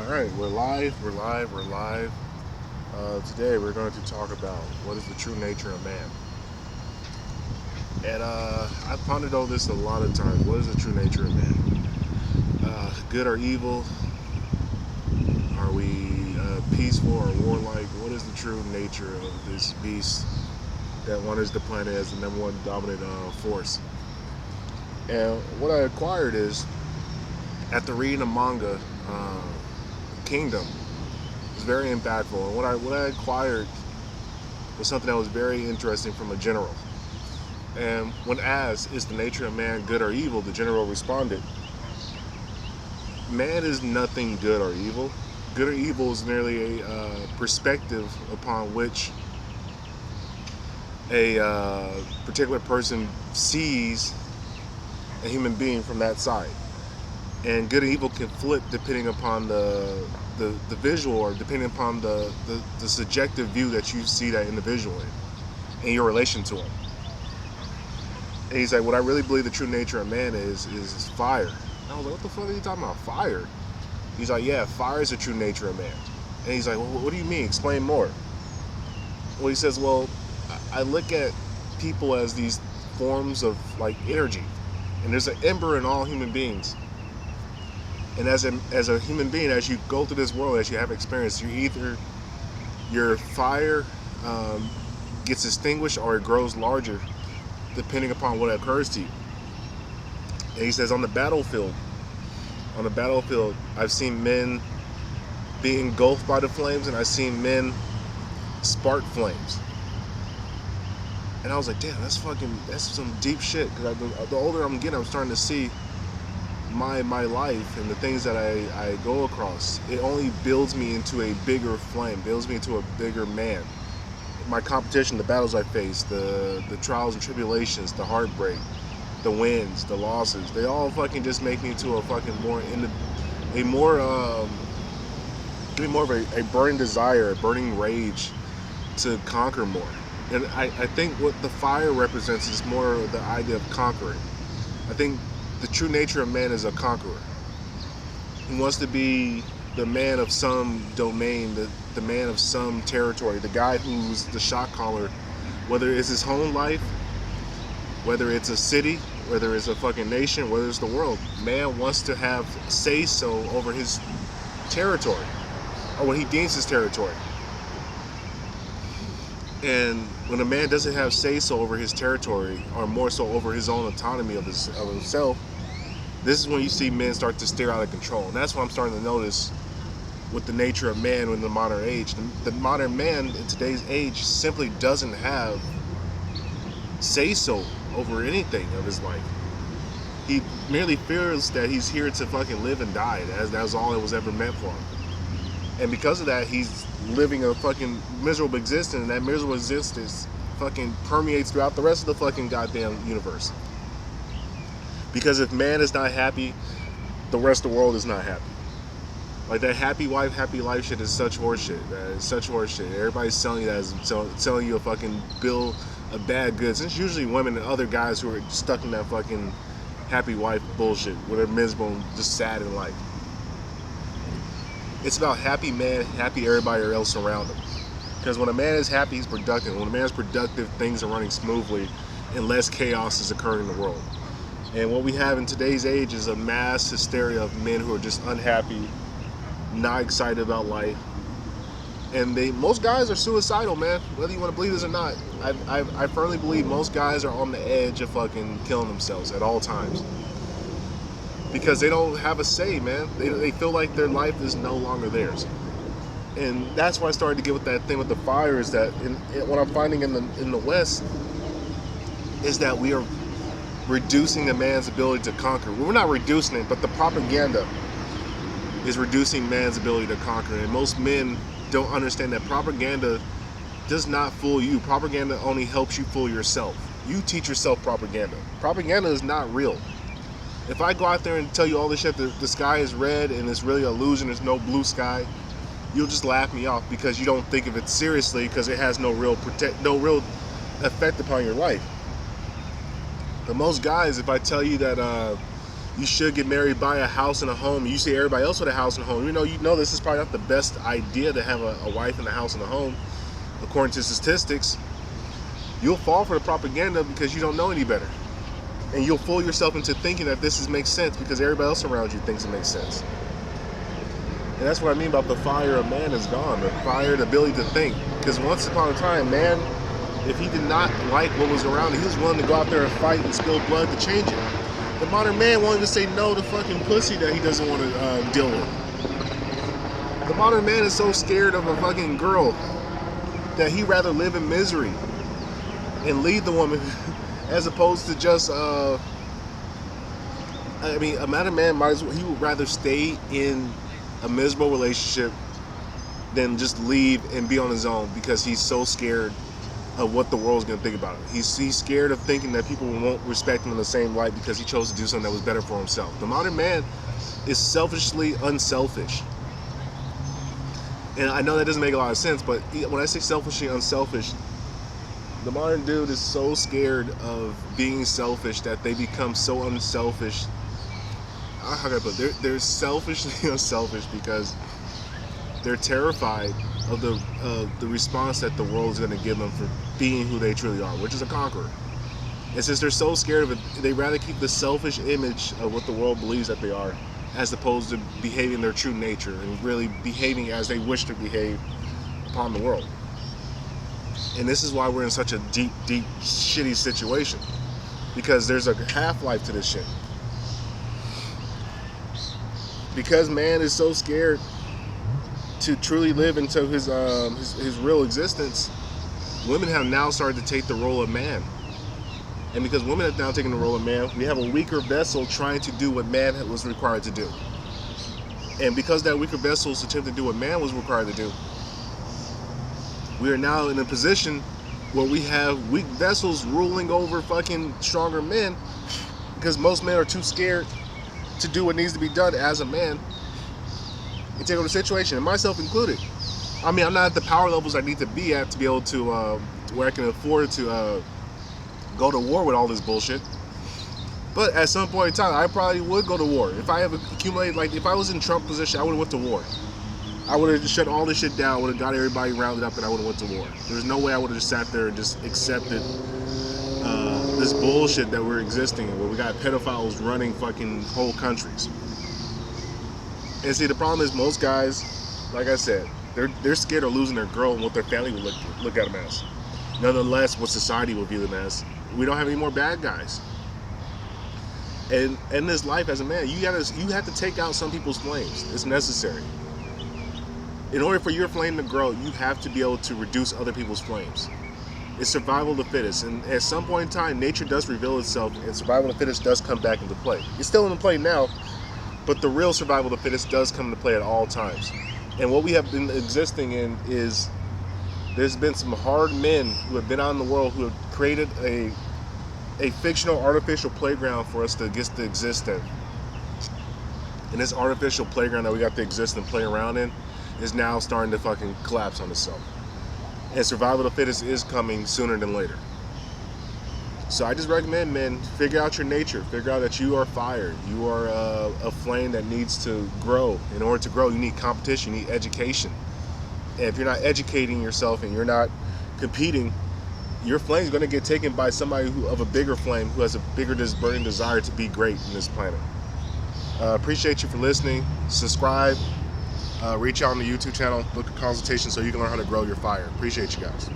right, we're live. Today we're going to talk about what is the true nature of man. And I've pondered over this a lot of times. What is the true nature of man? Good or evil? Are we peaceful or warlike? What is the true nature of this beast that wanders the planet as the number one dominant force? And what I acquired is, after reading the manga, Kingdom, was very impactful. And what I acquired was something that was very interesting from a general. And when asked, is the nature of man good or evil, the general responded, man is nothing good or evil. Good or evil is merely a perspective upon which a particular person sees a human being from that side. And good and evil can flip depending upon the visual, or depending upon the subjective view that you see that individual in and your relation to him. And he's like, what I really believe the true nature of man is fire. And I was like, what the fuck are you talking about, fire? He's like, yeah, fire is the true nature of man. And he's like, well, what do you mean? Explain more. Well, he says, well, I look at people as these forms of like energy. And there's an ember in all human beings. And as a human being, as you go through this world, as you have experience, your fire gets extinguished or it grows larger, depending upon what occurs to you. And he says, on the battlefield, I've seen men be engulfed by the flames, and I've seen men spark flames. And I was like, damn, that's some deep shit. Because the older I'm getting, I'm starting to see my life and the things that I go across. It only builds me into a bigger flame, builds me into a bigger man. My competition, the battles I face, the trials and tribulations, the heartbreak, the wins, the losses, they all fucking just make me into a fucking more of a burning desire, a burning rage to conquer more. And I think what the fire represents is more of the idea of conquering. I think the true nature of man is a conqueror. He wants to be the man of some domain, the man of some territory, the guy who's the shot caller, whether it's his home life, whether it's a city, whether it's a fucking nation, whether it's the world. Man wants to have say-so over his territory, or what he deems his territory. And when a man doesn't have say-so over his territory, or more so over his own autonomy of himself, this is when you see men start to steer out of control. And that's what I'm starting to notice with the nature of man in the modern age. The modern man in today's age simply doesn't have say-so over anything of his life. He merely feels that he's here to fucking live and die. That's all it was ever meant for him. And because of that, he's living a fucking miserable existence, and that miserable existence fucking permeates throughout the rest of the fucking goddamn universe. Because if man is not happy, the rest of the world is not happy. Like, that happy wife, happy life shit is such horseshit, man. It's such horseshit. Everybody's selling you that, selling you a fucking bill of bad goods. It's usually women and other guys who are stuck in that fucking happy wife bullshit, where they're miserable and just sad in life. It's about happy man, happy everybody else around him. Because when a man is happy, he's productive. When a man is productive, things are running smoothly and less chaos is occurring in the world. And what we have in today's age is a mass hysteria of men who are just unhappy, not excited about life. And most guys are suicidal, man. Whether you want to believe this or not, I firmly believe most guys are on the edge of fucking killing themselves at all times. Because they don't have a say, man. They feel like their life is no longer theirs. And that's why I started to get with that thing with the fire, is that what I'm finding in the West is that we are reducing a man's ability to conquer. We're not reducing it, but the propaganda is reducing man's ability to conquer. And most men don't understand that propaganda does not fool you. Propaganda only helps you fool yourself. You teach yourself propaganda. Propaganda is not real. If I go out there and tell you all this shit, the sky is red and it's really an illusion, there's no blue sky, you'll just laugh me off because you don't think of it seriously, because it has no real effect upon your life. But most guys, if I tell you that You should get married, buy a house and a home. You see everybody else with a house and a home. You know this is probably not the best idea to have a wife and a house and a home, according to statistics. You'll fall for the propaganda because you don't know any better. And you'll fool yourself into thinking that makes sense because everybody else around you thinks it makes sense. And that's what I mean about the fire of man is gone. The fire, the ability to think. Because once upon a time, man, if he did not like what was around him, he was willing to go out there and fight and spill blood to change it. The modern man won't even say no to fucking pussy that he doesn't want to deal with. The modern man is so scared of a fucking girl that he'd rather live in misery and leave the woman as opposed to just a modern man he would rather stay in a miserable relationship than just leave and be on his own because he's so scared of what the world's going to think about him. He's scared of thinking that people won't respect him in the same light because he chose to do something that was better for himself. The modern man is selfishly unselfish. And I know that doesn't make a lot of sense, but when I say selfishly unselfish, the modern dude is so scared of being selfish that they become so unselfish. How can I put it? They're selfishly unselfish because they're terrified of the response that the world is going to give them for being who they truly are, which is a conqueror. And since they're so scared of it, they rather keep the selfish image of what the world believes that they are, as opposed to behaving their true nature and really behaving as they wish to behave upon the world. And this is why we're in such a deep, shitty situation, because there's a half-life to this shit. Because man is so scared to truly live into his real existence, women have now started to take the role of man. And because women have now taken the role of man, we have a weaker vessel trying to do what man was required to do. And because that weaker vessel is attempting to do what man was required to do, we are now in a position where we have weak vessels ruling over fucking stronger men, because most men are too scared to do what needs to be done as a man and take over the situation, and myself included. I mean, I'm not at the power levels I need to be at to be able to where I can afford to go to war with all this bullshit. But at some point in time, I probably would go to war. If I have accumulated, like if I was in Trump position, I would have went to war. I would have just shut all this shit down, would have got everybody rounded up, and I would have went to war. There's no way I would have just sat there and just accepted this bullshit that we're existing in, where we got pedophiles running fucking whole countries. And see, the problem is most guys, like I said, they're scared of losing their girl and what their family will look at them as. Nonetheless, what society will view them as. We don't have any more bad guys. And in this life as a man, you have to take out some people's flames. It's necessary. In order for your flame to grow, you have to be able to reduce other people's flames. It's survival of the fittest, and at some point in time, nature does reveal itself, and survival of the fittest does come back into play. It's still in play now, but the real survival of the fittest does come into play at all times. And what we have been existing in is, there's been some hard men who have been out in the world who have created a fictional, artificial playground for us to get to exist in. And this artificial playground that we got to exist and play around in is now starting to fucking collapse on itself. And survival of the fittest is coming sooner than later. So I just recommend, men, figure out your nature. Figure out that you are fire. You are a flame that needs to grow. In order to grow, you need competition, you need education. And if you're not educating yourself and you're not competing, your flame is going to get taken by somebody of a bigger flame who has a bigger burning desire to be great in this planet. Appreciate you for listening. Subscribe. Reach out on the YouTube channel, book a consultation so you can learn how to grow your fire. Appreciate you guys.